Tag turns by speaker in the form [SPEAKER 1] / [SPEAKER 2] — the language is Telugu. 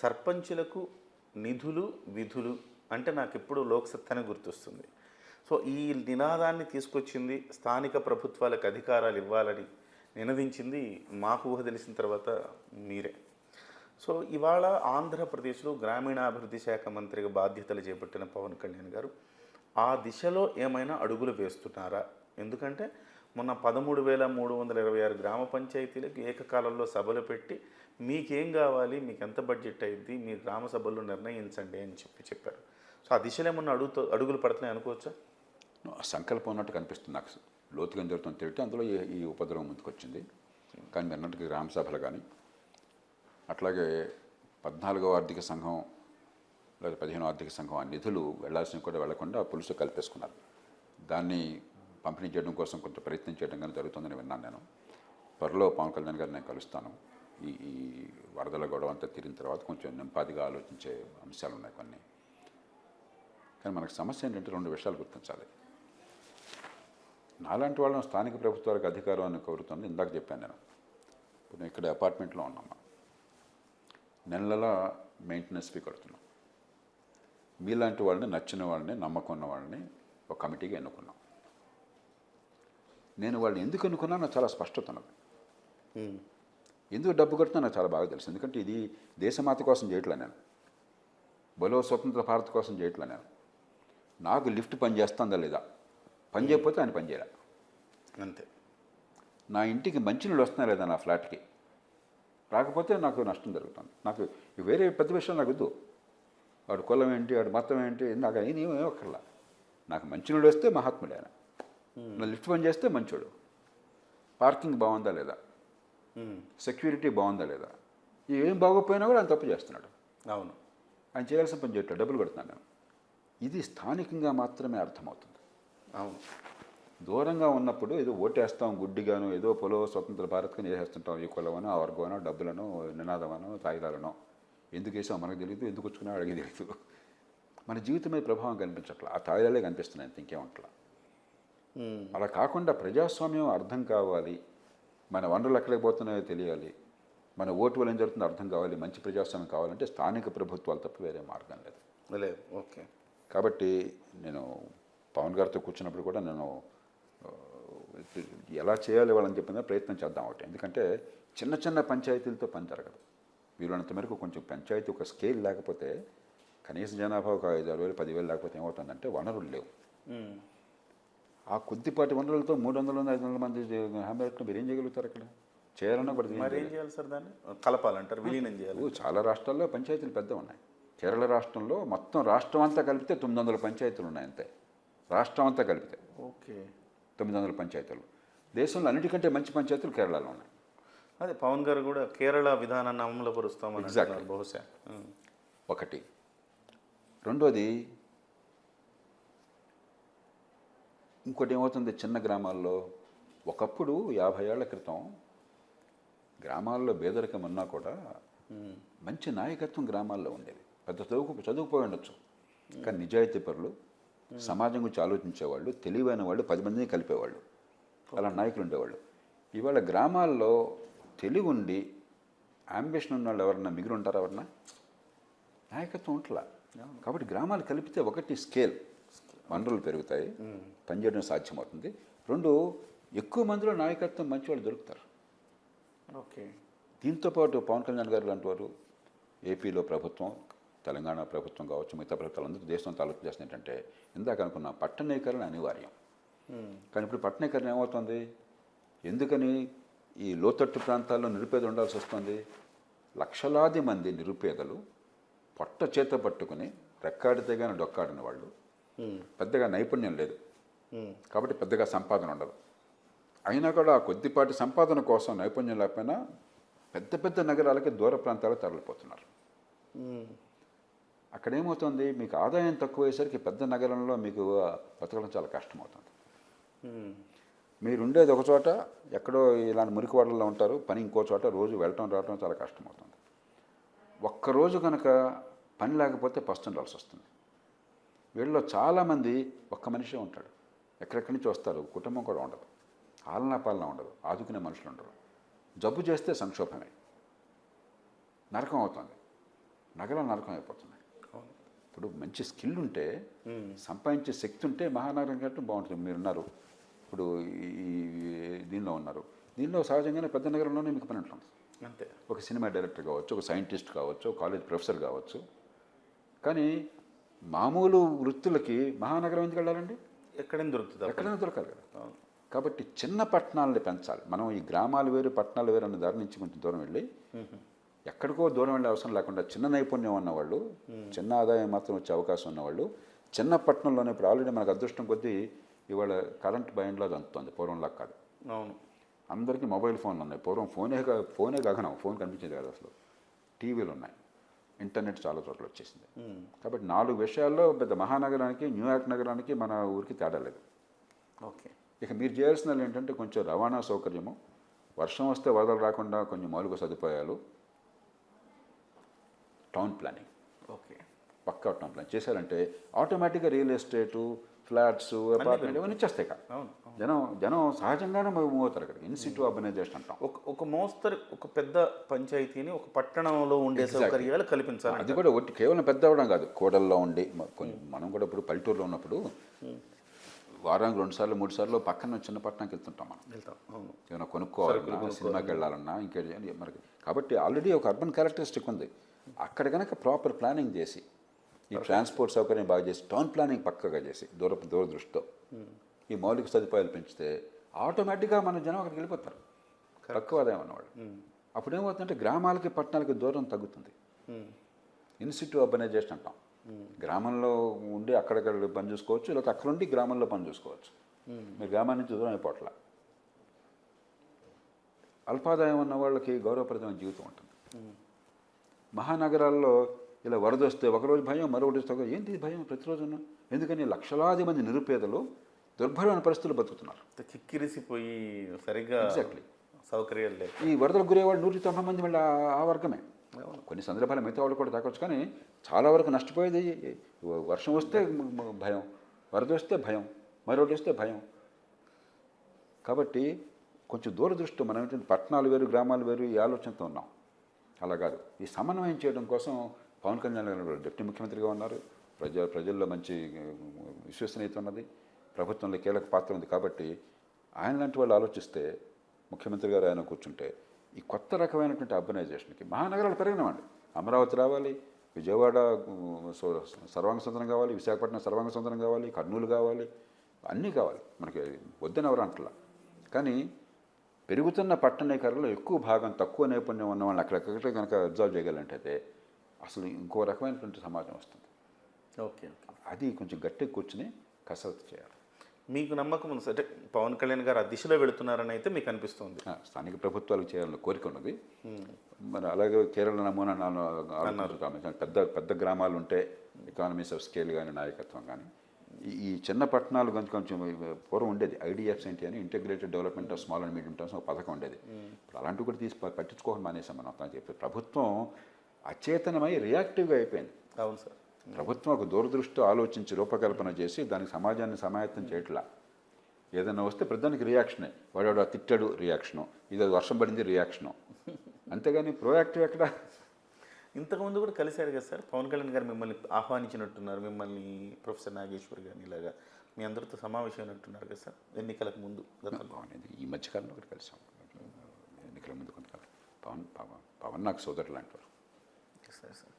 [SPEAKER 1] సర్పంచులకు నిధులు, విధులు అంటే నాకెప్పుడు లోక్సత్తనే గుర్తొస్తుంది. సో, ఈ నినాదాన్ని తీసుకొచ్చింది స్థానిక ప్రభుత్వాలకు అధికారాలు ఇవ్వాలని నినదించింది మాకు ఊహ తెలిసిన తర్వాత మీరే. సో, ఇవాళ ఆంధ్రప్రదేశ్‌లో గ్రామీణాభివృద్ధి శాఖ మంత్రిగా బాధ్యతలు చేపట్టిన పవన్ కళ్యాణ్ గారు ఆ దిశలో ఏమైనా అడుగులు వేస్తున్నారా? ఎందుకంటే మొన్న 13,326 గ్రామ పంచాయతీలకు ఏకకాలంలో సభలు పెట్టి మీకేం కావాలి, మీకు ఎంత బడ్జెట్ అయ్యిద్ది, మీ గ్రామ సభల్లో నిర్ణయించండి అని చెప్పారు. సో, ఆ దిశలో ఏమన్నా అడుగులు పడుతున్నాయి అనుకోవచ్చా?
[SPEAKER 2] సంకల్పం ఉన్నట్టు కనిపిస్తుంది నాకు. లోతుగా జరుగుతుంది తెలియటే అందులో ఈ ఉపద్రవం ముందుకొచ్చింది. కానీ మీరు అన్నట్టుగా గ్రామ సభలు కానీ అట్లాగే 14వ ఆర్థిక సంఘం లేదా 15వ ఆర్థిక సంఘం ఆ నిధులు వెళ్లాల్సినవి కూడా వెళ్లకుండా పులుసు కలిపేసుకున్నారు. దాన్ని పంపిణీ చేయడం కోసం కొంత ప్రయత్నం చేయడం కానీ జరుగుతుందని విన్నాను నేను. త్వరలో పవన్ కళ్యాణ్ గారిని నేను కలుస్తాను. ఈ వరదల గొడవ అంతా తీరిన తర్వాత కొంచెం నింపాదిగా ఆలోచించే అంశాలు ఉన్నాయి కొన్ని. కానీ మనకు సమస్య ఏంటంటే 2 విషయాలు గుర్తించాలి. నాలాంటి వాళ్ళని స్థానిక ప్రభుత్వాలకు అధికారాన్ని కోరుతుంది. ఇందాక చెప్పాను నేను. ఇప్పుడు ఇక్కడ అపార్ట్మెంట్లో ఉన్నామా, నెలల మెయింటెనెన్స్ ఫీ కడుతున్నాం. మీలాంటి వాళ్ళని, నచ్చిన వాళ్ళని, నమ్మకం ఉన్న వాళ్ళని ఒక కమిటీగా ఎన్నుకున్నాం. నేను వాళ్ళని ఎందుకు ఎన్నుకున్నా నాకు చాలా స్పష్టత ఉన్నది. ఎందుకు డబ్బు కడుతున్నా నాకు చాలా బాగా తెలుసు. ఎందుకంటే ఇది దేశమాత కోసం చేయట్లే నేను, బలో స్వతంత్ర భారత్ కోసం చేయట్లే నేను. నాకు లిఫ్ట్ పని చేస్తుందా లేదా, పని చేయకపోతే ఆయన పని చేయాలి
[SPEAKER 1] అంతే.
[SPEAKER 2] నా ఇంటికి మంచినీళ్ళు వస్తున్నాయి లేదా నా ఫ్లాట్కి, రాకపోతే నాకు నష్టం జరుగుతుంది. నాకు వేరే పెద్ద విషయం నాకు వద్దు. వాడు కులం ఏంటి, వాడు మతం ఏంటి, నాకు ఏమీ ఒక్కర్లా. నాకు మంచినీళ్ళు వస్తే మహాత్ముడు ఆయన, నా లిఫ్ట్ పని చేస్తే మంచోడు, పార్కింగ్ బాగుందా లేదా, సెక్యూరిటీ బాగుందా లేదా, ఏం బాగోపోయినా కూడా ఆయన తప్పు చేస్తున్నాడు.
[SPEAKER 1] అవును,
[SPEAKER 2] ఆయన చేయాల్సిన పని చేయట్లేదు, డబ్బులు కొడుతున్నాను నేను. ఇది స్థానికంగా మాత్రమే అర్థమవుతుంది.
[SPEAKER 1] అవును,
[SPEAKER 2] దూరంగా ఉన్నప్పుడు ఏదో ఓటేస్తాం గుడ్డిగాను, ఏదో పొలో స్వతంత్ర భారత్గా చేసేస్తుంటాం. ఈ కులమనో, ఆ వర్గమనో, డబ్బులను, నినాదమనో, తాయిదాలనో. ఎందుకు వేసాం మనకు తెలియదు, ఎందుకు వచ్చుకున్నా అడిగి తెలియదు. మన జీవితం మీద ప్రభావం కనిపించట్లా, ఆ తాయిదాలే కనిపిస్తున్నాయి, ఇంకేమంటలా. అలా కాకుండా ప్రజాస్వామ్యం అర్థం కావాలి, మన వనరులు ఎక్కడికి పోతున్నాయో తెలియాలి, మన ఓటు వల్ల ఏం జరుగుతుందో అర్థం కావాలి, మంచి ప్రజాస్వామ్యం కావాలంటే స్థానిక ప్రభుత్వాలు తప్ప వేరే మార్గం లేదు.
[SPEAKER 1] లేదు. ఓకే.
[SPEAKER 2] కాబట్టి నేను పవన్ గారితో కూర్చున్నప్పుడు కూడా నేను ఎలా చేయాలి వాళ్ళని చెప్పిన ప్రయత్నం చేద్దాం ఒకటి. ఎందుకంటే చిన్న చిన్న పంచాయతీలతో పని జరగదు. వీళ్ళంత మేరకు కొంచెం పంచాయతీ ఒక స్కేల్ లేకపోతే, కనీస జనాభా ఒక 5,000, 10,000 లేకపోతే ఏమవుతుందంటే వనరులు లేవు. ఆ కొద్దిపాటి వనరులతో 300, 500 మంది హామీలను మీరు ఏం చేయగలుగుతారు? అక్కడ చేయాలన్నా కూడా
[SPEAKER 1] మరి ఏం చేయాలి సార్? దాన్ని కలపాలంటారు, విలీనం చేయాలి.
[SPEAKER 2] చాలా రాష్ట్రాల్లో పంచాయతీలు పెద్ద ఉన్నాయి. కేరళ రాష్ట్రంలో మొత్తం రాష్ట్రం అంతా కలిపితే 900 పంచాయతీలు ఉన్నాయి అంతే. రాష్ట్రం అంతా కలిపితే
[SPEAKER 1] ఓకే
[SPEAKER 2] 900 పంచాయతీలు. దేశంలో అన్నిటికంటే మంచి పంచాయతీలు కేరళలో ఉన్నాయి.
[SPEAKER 1] అదే పవన్ గారు కూడా కేరళ విధానాన్ని అమలు పరుస్తామని
[SPEAKER 2] ఎగ్జాక్ట్లీ
[SPEAKER 1] బహుశా.
[SPEAKER 2] ఒకటి. రెండోది ఇంకోటి ఏమవుతుంది, చిన్న గ్రామాల్లో ఒకప్పుడు 50 ఏళ్ల క్రితం గ్రామాల్లో పేదరికం ఉన్నా కూడా మంచి నాయకత్వం గ్రామాల్లో ఉండేది. పెద్ద చదువుకుపోయి ఉండొచ్చు, కానీ నిజాయితీ పరులు, సమాజం గురించి ఆలోచించేవాళ్ళు, తెలివైన వాళ్ళు, 10 మందిని కలిపేవాళ్ళు, అలా నాయకులు ఉండేవాళ్ళు. ఇవాళ గ్రామాల్లో తెలివి ఉండి అంబిషన్ ఉన్న వాళ్ళు ఎవరన్నా మిగిలి ఉంటారా? ఎవరన్నా నాయకత్వం ఉంటలా. కాబట్టి గ్రామాలు కలిపితే ఒకటి స్కేల్, వనరులు పెరుగుతాయి, పనిచేయడం సాధ్యమవుతుంది. 2, ఎక్కువ మందిలో నాయకత్వం మంచి వాళ్ళు దొరుకుతారు.
[SPEAKER 1] ఓకే.
[SPEAKER 2] దీంతోపాటు పవన్ కళ్యాణ్ గారు లాంటి వారు ఏపీలో ప్రభుత్వం, తెలంగాణ ప్రభుత్వం కావచ్చు, మిగతా ప్రభుత్వాలందరూ దేశంతో ఆలోచన చేస్తుంది ఏంటంటే, ఇందాక అనుకున్న పట్టణీకరణ అనివార్యం. కానీ ఇప్పుడు పట్టణీకరణ ఏమవుతుంది? ఎందుకని ఈ లోతట్టు ప్రాంతాల్లో నిరుపేద ఉండాల్సి వస్తుంది? లక్షలాది మంది నిరుపేదలు పొట్ట చేత పట్టుకుని రెక్కాడితే కానీ డొక్కాడిన వాళ్ళు, పెద్దగా నైపుణ్యం లేదు కాబట్టి పెద్దగా సంపాదన ఉండదు. అయినా కూడా కొద్దిపాటి సంపాదన కోసం నైపుణ్యం లేకపోయినా పెద్ద పెద్ద నగరాలకి, దూర ప్రాంతాలకు తరలిపోతున్నారు. అక్కడ ఏమవుతుంది, మీకు ఆదాయం తక్కువ అయ్యేసరికి పెద్ద నగరంలో మీకు బతకడం చాలా కష్టమవుతుంది. మీరుండేది ఒక చోట, ఎక్కడో ఇలాంటి మురికివాడల్లో ఉంటారు, పని ఇంకో చోట, రోజు వెళ్ళటం రావటం చాలా కష్టమవుతుంది. ఒక్కరోజు కనుక పని లేకపోతే పస్తుండాల్సి వస్తుంది. వీళ్ళలో చాలామంది ఒక్క మనిషే ఉంటాడు, ఎక్కడెక్కడి నుంచి వస్తారు, కుటుంబం కూడా ఉండదు, ఆలనా పాలన ఉండదు, ఆదుకునే మనుషులు ఉండరు. జబ్బు చేస్తే సంక్షోభమే, నరకం అవుతుంది. నగరాలు నరకం అయిపోతున్నాయి.
[SPEAKER 1] అవును.
[SPEAKER 2] ఇప్పుడు మంచి స్కిల్ ఉంటే, సంపాదించే శక్తి ఉంటే మహానగరం కంటే బాగుంటుంది. మీరున్నారు ఇప్పుడు ఈ దీనిలో ఉన్నారు, దీనిలో సహజంగానే పెద్ద నగరంలోనే మీకు పని ఉంటుంది.
[SPEAKER 1] అంతే.
[SPEAKER 2] ఒక సినిమా డైరెక్టర్ కావచ్చు, ఒక సైంటిస్ట్ కావచ్చు, ఒక కాలేజ్ ప్రొఫెసర్ కావచ్చు. కానీ మామూలు వృత్తులకి మహానగరం ఎందుకు వెళ్ళాలండి?
[SPEAKER 1] ఎక్కడైనా దొరుకుతుంది.
[SPEAKER 2] ఎక్కడైనా దొరకాలి కదా.
[SPEAKER 1] అవును.
[SPEAKER 2] కాబట్టి చిన్న పట్టణాలని పెంచాలి. మనం ఈ గ్రామాలు వేరు పట్టణాలు వేరు అన్న దారి నుంచి కొంచెం దూరం వెళ్ళి, ఎక్కడికో దూరం వెళ్ళే అవసరం లేకుండా చిన్న నైపుణ్యం ఉన్నవాళ్ళు, చిన్న ఆదాయం మాత్రం వచ్చే అవకాశం ఉన్నవాళ్ళు చిన్న పట్టణంలోనే, ఇప్పుడు ఆల్రెడీ మనకు అదృష్టం కొద్దీ ఇవాళ కరెంట్ భయంలో అది అందుతుంది, పూర్వంలా కాదు.
[SPEAKER 1] అవును.
[SPEAKER 2] అందరికీ మొబైల్ ఫోన్లు ఉన్నాయి. పూర్వం ఫోనే గగనం, ఫోన్ కనిపించేది కాదు అసలు. టీవీలు ఉన్నాయి, ఇంటర్నెట్ చాలా చోట్ల వచ్చేసింది. కాబట్టి 4 విషయాల్లో పెద్ద మహానగరానికి, న్యూయార్క్ నగరానికి మన ఊరికి తేడా లేదు.
[SPEAKER 1] ఓకే.
[SPEAKER 2] ఇక మీరు చేయాల్సినది ఏంటంటే కొంచెం రవాణా సౌకర్యము, వర్షం వస్తే వరదలు రాకుండా కొంచెం మౌలిక సదుపాయాలు, టౌన్ ప్లానింగ్.
[SPEAKER 1] ఓకే.
[SPEAKER 2] పక్కా టౌన్ ప్లాన్ చేశారంటే ఆటోమేటిక్గా రియల్ ఎస్టేటు, ఫ్లాట్స్, అపార్ట్మెంట్ ఇవన్నీ వచ్చేస్తాయి కదా.
[SPEAKER 1] అవును.
[SPEAKER 2] జనం సహజంగానే మూవ్ అవుతారు అక్కడ. ఇన్సిటు అర్బనైజేషన్ అంటాం.
[SPEAKER 1] ఒక మోస్తరు, ఒక పెద్ద పంచాయతీని ఒక పట్టణంలో ఉండే సౌకర్యాలు కల్పించాలి.
[SPEAKER 2] అది కూడా ఒట్టి కేవలం పెద్ద అవ్వడం కాదు, కోడల్లో ఉండి కొన్ని. మనం కూడా ఇప్పుడు పల్లెటూరులో ఉన్నప్పుడు వారానికి 2 సార్లు 3 సార్లు పక్కన చిన్న పట్టణానికి వెళ్తుంటాం మనం.
[SPEAKER 1] వెళ్తాం. అవును.
[SPEAKER 2] ఏమైనా కొనుక్కోవాలన్నా, సినిమాకి వెళ్ళాలన్నా, ఇంకేంటి మనకి. కాబట్టి ఆల్రెడీ ఒక అర్బన్ క్యారెక్టరిస్టిక్ ఉంది. అక్కడ కనుక ప్రాపర్ ప్లానింగ్ చేసి, ఈ ట్రాన్స్పోర్ట్ సౌకర్యం బాగా చేసి, టౌన్ ప్లానింగ్ పక్కగా చేసి, దూరదృష్టితో ఈ మౌలిక సదుపాయాలు పెంచితే ఆటోమేటిక్గా మన జనం అక్కడికి వెళ్ళిపోతారు, తక్కువ ఆదాయం అన్నవాళ్ళు. అప్పుడు ఏమవుతుందంటే గ్రామాలకి పట్టణాలకి దూరం తగ్గుతుంది. ఇన్సిటు అర్బనైజేషన్ అంటాం. గ్రామంలో ఉండి అక్కడక్కడ పని చూసుకోవచ్చు, లేకపోతే అక్కడ ఉండి గ్రామంలో పని చూసుకోవచ్చు. మీరు గ్రామం నుంచి దూరం అయిపోవట్ల. అల్పాదాయం ఉన్న వాళ్ళకి గౌరవప్రదమైన జీవితం ఉంటుంది. మహానగరాల్లో ఇలా వరద వస్తే ఒకరోజు భయం, మరొకటి వస్తే ఏంటి భయం ప్రతిరోజు. ఎందుకని లక్షలాది మంది నిరుపేదలు దుర్భరమైన పరిస్థితులు బతుకుతున్నారు.
[SPEAKER 1] కిక్కిరిసిపోయి సరిగ్గా
[SPEAKER 2] ఎగ్జాక్ట్లీ
[SPEAKER 1] సౌకర్యాలు లేవు.
[SPEAKER 2] ఈ వరదలకు గురేవాళ్ళు 190 మంది మళ్ళీ ఆ వర్గమే. కొన్ని సందర్భాలు మిగతా వాళ్ళు కూడా తాకొచ్చు, కానీ చాలా వరకు నష్టపోయేది వర్షం వస్తే భయం, వరద వస్తే భయం, మరొకటి వస్తే భయం. కాబట్టి కొంచెం దూరదృష్టి. మనం ఏంటంటే పట్టణాలు వేరు, గ్రామాలు వేరు ఈ ఆలోచనతో ఉన్నాం. అలా కాదు. ఈ సమన్వయం చేయడం కోసం పవన్ కళ్యాణ్ గారు డిప్యూటీ ముఖ్యమంత్రిగా ఉన్నారు. ప్రజల్లో మంచి విశ్వసనీయత ఉన్నది, ప్రభుత్వంలో కీలక పాత్ర ఉంది. కాబట్టి ఆయన లాంటి వాళ్ళు ఆలోచిస్తే, ముఖ్యమంత్రి గారు ఆయన కూర్చుంటే, ఈ కొత్త రకమైనటువంటి అర్బనైజేషన్కి మహానగరాలు పెరిగినవండి. అమరావతి రావాలి, విజయవాడ సర్వాంగ సుందరం కావాలి, విశాఖపట్నం సర్వాంగ సుందరం కావాలి, కర్నూలు కావాలి, అన్నీ కావాలి. మనకి వద్దని ఎవరు అంటలా. కానీ పెరుగుతున్న పట్టణీకరణలో ఎక్కువ భాగం తక్కువ నైపుణ్యం ఉన్న వాళ్ళని అక్కడెక్కడ కనుక అబ్జర్వ్ చేయగలంటే అసలు ఇంకో రకమైనటువంటి సమాజం వస్తుంది.
[SPEAKER 1] ఓకే.
[SPEAKER 2] అది కొంచెం గట్టిగా కూర్చుని కసరత్తు చేయాలి.
[SPEAKER 1] మీకు నమ్మకం ఉంది అంటే పవన్ కళ్యాణ్ గారు ఆ దిశలో వెళుతున్నారని అయితే మీకు అనిపిస్తుంది?
[SPEAKER 2] స్థానిక ప్రభుత్వాలకు చేయాలని కోరిక ఉన్నది. మరి అలాగే కేరళ నమూనా ఆలోచించుతాము. పెద్ద గ్రామాలు ఉంటే ఎకానమీస్ ఆఫ్ స్కేల్ కానీ, నాయకత్వం కానీ. ఈ చిన్న పట్టణాలు కొంచెం పూర్వం ఉండేది ఐడిఎఫ్స్ ఏంటి అని, integrated development of small and medium towns ఒక పథకం ఉండేది. ఇప్పుడు అలాంటివి కూడా తీసి పట్టించుకోవడం మానేసాం మనం. తను చెప్పి ప్రభుత్వం అచేతనమై రియాక్టివ్గా అయిపోయింది.
[SPEAKER 1] అవును సార్.
[SPEAKER 2] ప్రభుత్వం ఒక దూరదృష్టితో ఆలోచించి రూపకల్పన చేసి దానికి సమాజాన్ని సమాయత్తం చేయట్లా. ఏదైనా వస్తే ప్రధానికి రియాక్షనే. వాడు తిట్టాడు రియాక్షను, ఇది వర్షం పడింది రియాక్షను, అంతేగాని ప్రోయాక్టివ్ ఎక్కడ.
[SPEAKER 1] ఇంతకుముందు కూడా కలిశారు కదా సార్ పవన్ కళ్యాణ్ గారు, మిమ్మల్ని ఆహ్వానించినట్టున్నారు, మిమ్మల్ని ప్రొఫెసర్ నాగేశ్వర్ గారిని ఇలాగా మీ అందరితో సమావేశం అయినట్టున్నారు కదా సార్ ఎన్నికలకు ముందు?
[SPEAKER 2] ఈ మధ్యకాలంలో ఒకటి కలిసాం, ఎన్నికల ముందు కొంతకాలం. పవన్ నాకు సోదరులు లాంటి వారు.
[SPEAKER 1] సరే సార్.